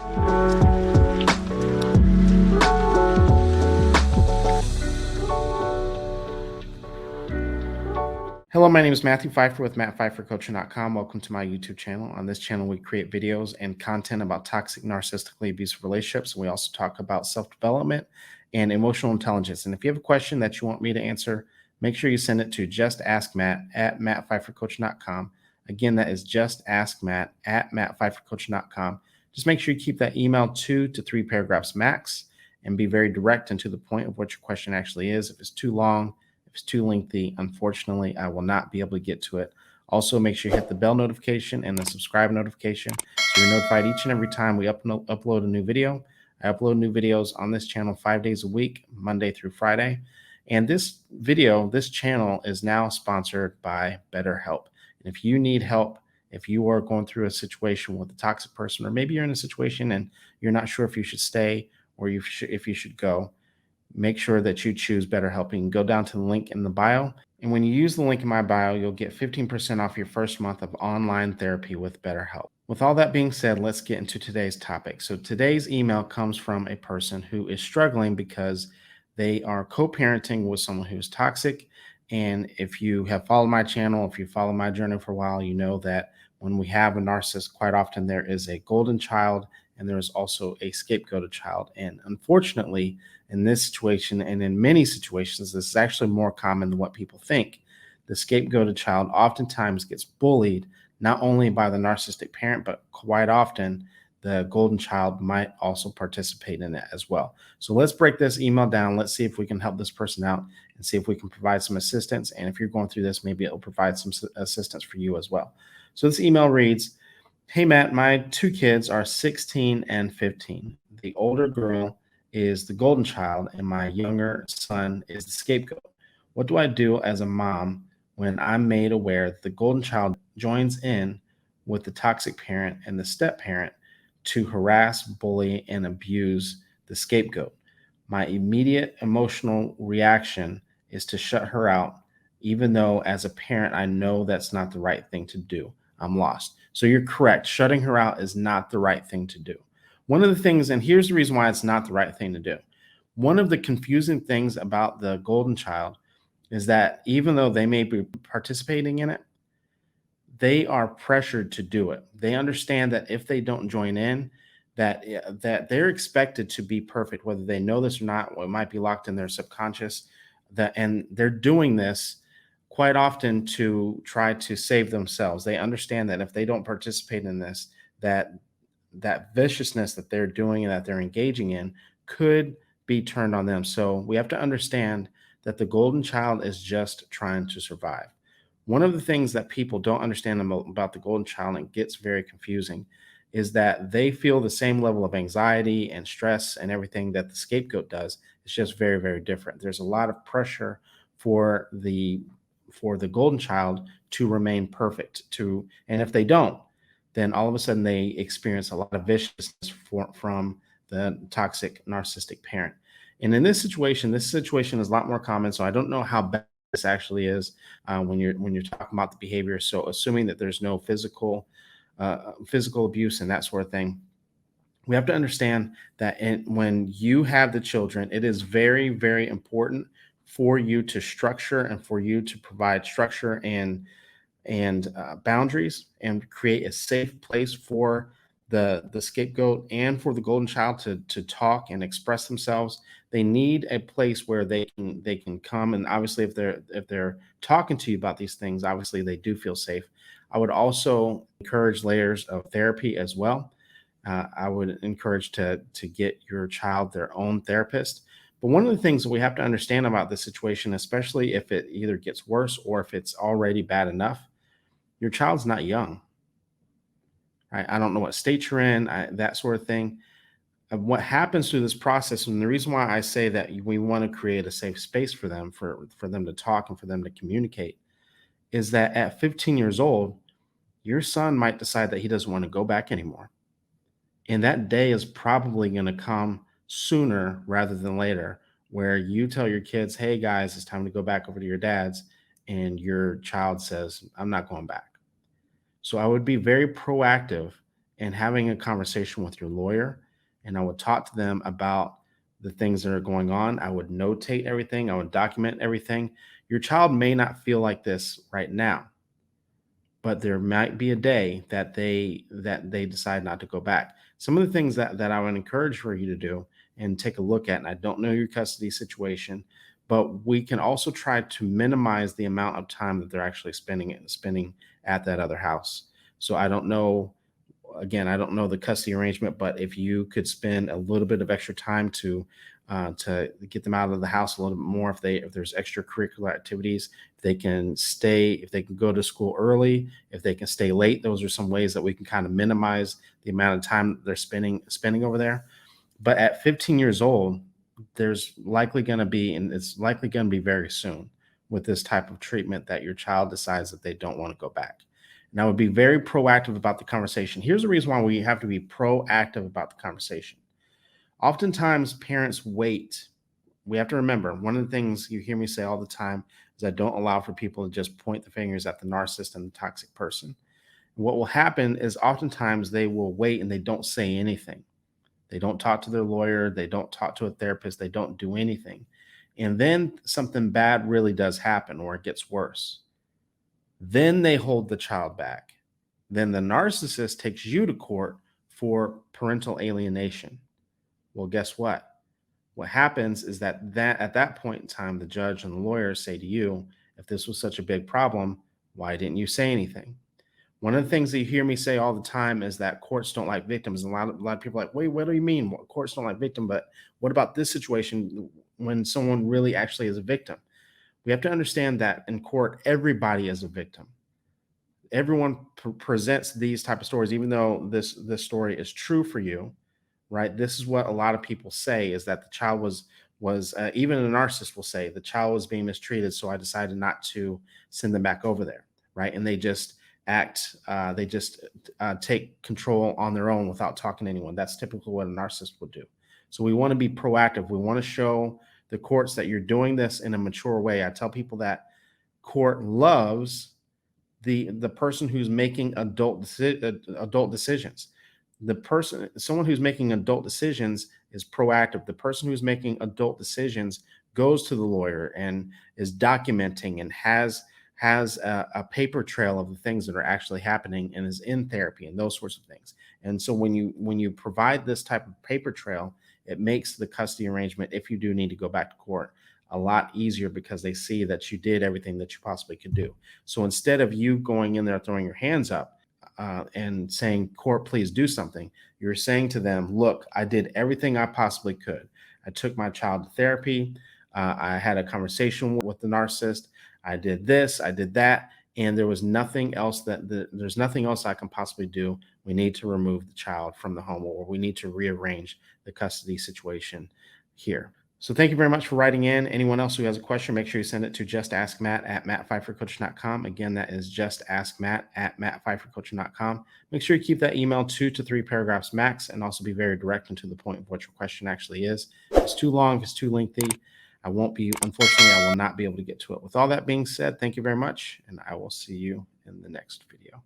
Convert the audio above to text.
Hello, my name is Matthew Pfeiffer with mattpfeiffercoaching.com. Welcome to my YouTube channel. On this channel, we create videos and content about toxic, narcissistically abusive relationships. And we also talk about self-development and emotional intelligence. And if you have a question that you want me to answer, make sure you send it to justaskmatt@mattpfeiffercoaching.com. Again, that is justaskmatt@mattpfeiffercoaching.com. Just make sure you keep that email 2 to 3 paragraphs max and be very direct and to the point of what your question actually is. If it's too long, if it's too lengthy, unfortunately, I will not be able to get to it. Also, make sure you hit the bell notification and the subscribe notification so you're notified each and every time we upload a new video. I upload new videos on this channel 5 days a week, Monday through Friday. And this channel is now sponsored by BetterHelp. And if you need help, if you are going through a situation with a toxic person, or maybe you're in a situation and you're not sure if you should stay or if you should go, make sure that you choose BetterHelp. You can go down to the link in the bio. And when you use the link in my bio, you'll get 15% off your first month of online therapy with BetterHelp. With all that being said, let's get into today's topic. So today's email comes from a person who is struggling because they are co-parenting with someone who's toxic. And if you have followed my channel, if you follow my journey for a while, you know that when we have a narcissist, quite often there is a golden child and there is also a scapegoated child. And unfortunately, in this situation and in many situations, this is actually more common than what people think. The scapegoated child oftentimes gets bullied, not only by the narcissistic parent, but quite often the golden child might also participate in it as well. So let's break this email down. Let's see if we can help this person out and see if we can provide some assistance. And if you're going through this, maybe it'll provide some assistance for you as well. So this email reads, "Hey, Matt, my 2 kids are 16 and 15. The older girl is the golden child and my younger son is the scapegoat. What do I do as a mom when I'm made aware that the golden child joins in with the toxic parent and the step parent to harass, bully, and abuse the scapegoat? My immediate emotional reaction is to shut her out, even though as a parent, I know that's not the right thing to do. I'm lost." So you're correct. Shutting her out is not the right thing to do. One of the things, and here's the reason why it's not the right thing to do. One of the confusing things about the golden child is that even though they may be participating in it, they are pressured to do it. They understand that if they don't join in, that they're expected to be perfect, whether they know this or not. It might be locked in their subconscious, and they're doing this quite often to try to save themselves. They understand that if they don't participate in this, that viciousness that they're doing and that they're engaging in could be turned on them. So we have to understand that the golden child is just trying to survive. One of the things that people don't understand about the golden child, and it gets very confusing, is that they feel the same level of anxiety and stress and everything that the scapegoat does. It's just very, very different. There's a lot of pressure for the golden child to remain perfect, and if they don't, then all of a sudden they experience a lot of viciousness from the toxic narcissistic parent. And in this situation is a lot more common. So I don't know how bad this actually is when you're talking about the behavior. So assuming that there's no physical abuse and that sort of thing, we have to understand that when you have the children, it is very, very important for you to structure and for you to provide structure and boundaries and create a safe place for the scapegoat and for the golden child to talk and express themselves. They need a place where they can come, and obviously if they're talking to you about these things, obviously they do feel safe. I would also encourage layers of therapy as well. I would encourage to get your child their own therapist. But one of the things that we have to understand about this situation, especially if it either gets worse or if it's already bad enough, your child's not young. Right? I don't know what state you're in, that sort of thing. What happens through this process, and the reason why I say that we want to create a safe space for them, for them to talk and for them to communicate, is that at 15 years old, your son might decide that he doesn't want to go back anymore. And that day is probably going to come sooner rather than later, where you tell your kids, "Hey guys, it's time to go back over to your dad's," and your child says, "I'm not going back." So I would be very proactive and having a conversation with your lawyer. And I would talk to them about the things that are going on. I would notate everything, I would document everything. Your child may not feel like this right now, but there might be a day that they decide not to go back. Some of the things that I would encourage for you to do and take a look at, and I don't know your custody situation, but we can also try to minimize the amount of time that they're actually spending at that other house. So I don't know, again, I don't know the custody arrangement, but if you could spend a little bit of extra time to get them out of the house a little bit more, if there's extracurricular activities, if they can stay, if they can go to school early, if they can stay late, those are some ways that we can kind of minimize the amount of time they're spending over there. But at 15 years old, there's likely going to be, and it's likely going to be very soon with this type of treatment, that your child decides that they don't want to go back. And I would be very proactive about the conversation. Here's the reason why we have to be proactive about the conversation. Oftentimes, parents wait. We have to remember, one of the things you hear me say all the time is I don't allow for people to just point the fingers at the narcissist and the toxic person. What will happen is oftentimes they will wait and they don't say anything. They don't talk to their lawyer. They don't talk to a therapist. They don't do anything. And then something bad really does happen, or it gets worse. Then they hold the child back. Then the narcissist takes you to court for parental alienation. Well, guess what? What happens is that at that point in time, the judge and the lawyer say to you, if this was such a big problem, why didn't you say anything? One of the things that you hear me say all the time is that courts don't like victims. And a lot of people are like, wait, what do you mean? Courts don't like victim, but what about this situation when someone really actually is a victim? We have to understand that in court, everybody is a victim. Everyone presents these type of stories, even though this story is true for you, right? This is what a lot of people say, is that the child was even a narcissist will say the child was being mistreated, so I decided not to send them back over there, right? And they just take control on their own without talking to anyone. That's typically what a narcissist would do. So we want to be proactive. We want to show the courts that you're doing this in a mature way. I tell people that court loves the person who's making adult decisions. Someone who's making adult decisions is proactive. The person who's making adult decisions goes to the lawyer and is documenting and has a paper trail of the things that are actually happening and is in therapy and those sorts of things. And so when you provide this type of paper trail, it makes the custody arrangement, if you do need to go back to court, a lot easier, because they see that you did everything that you possibly could do. So instead of you going in there throwing your hands up and saying, court, please do something, you're saying to them, look, I did everything I possibly could. I took my child to therapy. I had a conversation with the narcissist. I did this, I did that, and there was nothing else there's nothing else I can possibly do. We need to remove the child from the home, or we need to rearrange the custody situation here. So thank you very much for writing in. Anyone else who has a question, make sure you send it to justaskmatt@mattpfeiffercoaching.com. Again, that is justaskmatt@mattpfeiffercoaching.com. Make sure you keep that email 2 to 3 paragraphs max, and also be very direct and to the point of what your question actually is. If it's too long, if it's too lengthy, unfortunately, I will not be able to get to it. With all that being said, thank you very much, and I will see you in the next video.